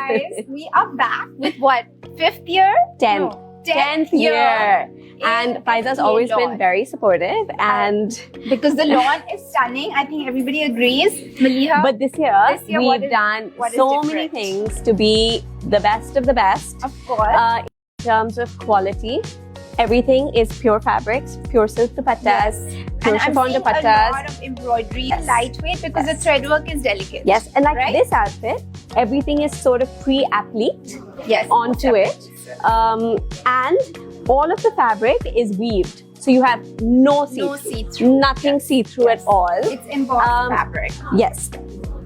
guys, we are back with what? 5th year? 10th. No, 10th year. And Faiza's always been very supportive, and because the lawn is stunning, I think everybody agrees. Maliha, but this year we've done so many things to be the best of the best. Of course. In terms of quality, everything is pure fabrics, pure silk dupattas, pure chiffon dupattas. A lot of embroidery, lightweight because the thread work is delicate. Yes, and like this outfit, everything is sort of pre-appliqued onto it. And all of the fabric is weaved. So you have no see-through. Nothing see-through at all. It's embodied fabric. Yes.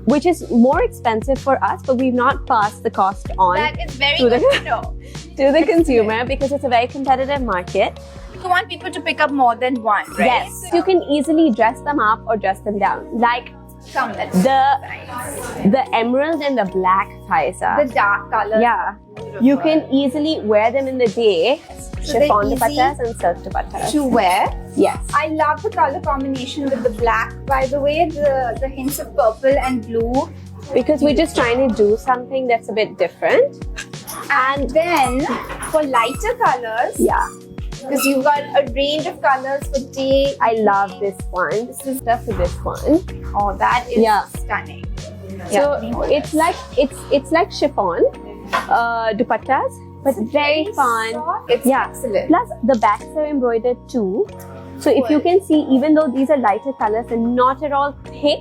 Which is more expensive for us, but we've not passed the cost on that is very good to know. To the consumer, because it's a very competitive market. You want people to pick up more than one, right? Yes. You can easily dress them up or dress them down. Like the emerald and the black Faiza. The dark color. Yeah. You can easily wear them in the day. Chiffon dupattas and silk dupattas. To wear. Yes. I love the color combination with the black, by the way, the hints of purple and blue. Because we're just trying to do something that's a bit different. And then for lighter colors, because you've got a range of colors for day. I love this one. This is stuff for this one. Oh, that is stunning. So it's like chiffon dupattas, but very fun. Soft. It's excellent. Plus the backs are embroidered too. So if you can see, even though these are lighter colors and not at all thick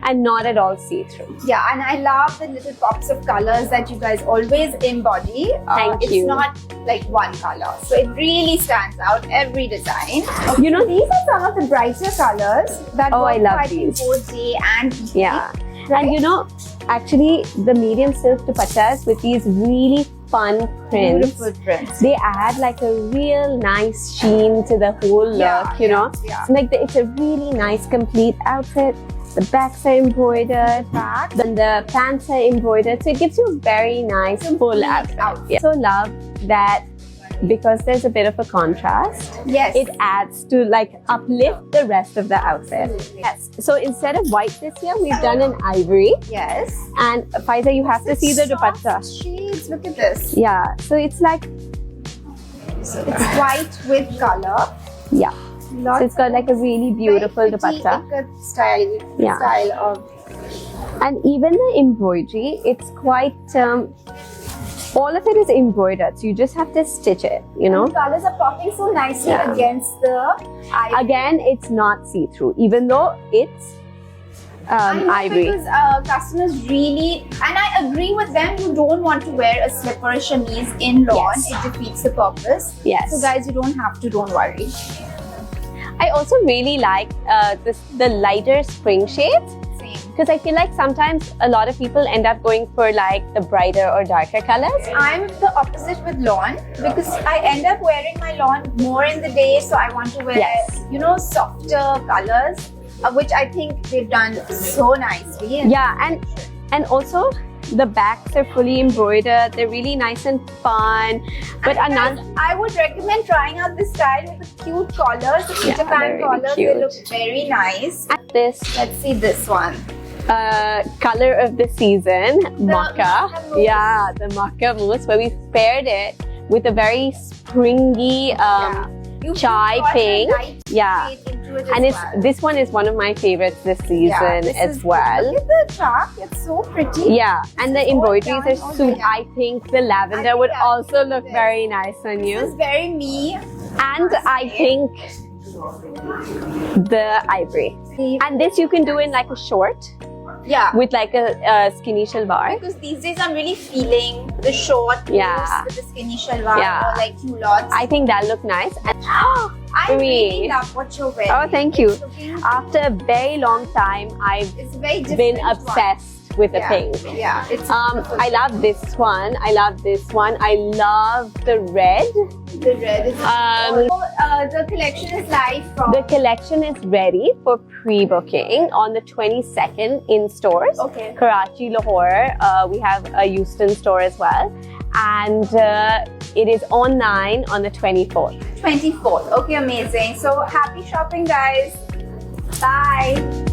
and not at all see-through. Yeah, and I love the little pops of colors that you guys always embody. Thank you. It's not like one color. So it really stands out, every design. You know, these are some of the brighter colors that I love these. both day and evening. Yeah. Right? And you know, actually the medium silk dupattas with these really fun prints. Beautiful prints. They add like a real nice sheen to the whole look, you know. So like it's a really nice complete outfit. The backs are embroidered, then the pants are embroidered, so it gives you a very nice full outfit. So love that because there's a bit of a contrast. Yes. It adds to like uplift the rest of the outfit. Absolutely. Yes. So instead of white this year, we've done an ivory. Yes. And Faiza, you have to see the dupatta. Shades. Look at this. Yeah. So it's like it's white with color. Yeah. So it's got like a really beautiful dupatta. Style of. And even the embroidery, it's quite. All of it is embroidered, so you just have to stitch it, you know. And the colors are popping so nicely against the ivory. Again, it's not see-through, even though it's ivory. Because customers really, and I agree with them, you don't want to wear a slipper or chemise in lawn. It defeats the purpose. Yes. So guys, you don't have to, don't worry. I also really like the lighter spring shades. Because I feel like sometimes a lot of people end up going for like the brighter or darker colors. I'm the opposite with lawn because I end up wearing my lawn more in the day, so I want to wear, you know, softer colors, which I think they've done so nicely. And also the backs are fully embroidered. They're really nice and fun. But I would recommend trying out this style with the cute collars, the Peter Pan collars. They look very nice. And let's see this one. Color of the season, maca. Yeah, the maca mousse, where we paired it with a very springy chai pink. Yeah, and this one is one of my favorites this season as well. Look at the chalk, it's so pretty. Yeah, and the embroideries are so. I think the lavender would also look very nice on you. This is very me. And I think the ivory. And this you can do in like a short. Yeah. With like a skinny shalwar. Because these days I'm really feeling the short with the skinny shalwar or like culottes. I think that look nice. And I really love what you're wearing. Oh, thank you. After a very long time, I've been obsessed with the pink. Yeah, it's I love this one. I love this one. I love the red. The red is the collection is live from. The collection is ready for pre-booking on the 22nd in stores. Okay. Karachi, Lahore. We have a Houston store as well. And it is online on the 24th. 24th. Okay, amazing. So happy shopping, guys. Bye.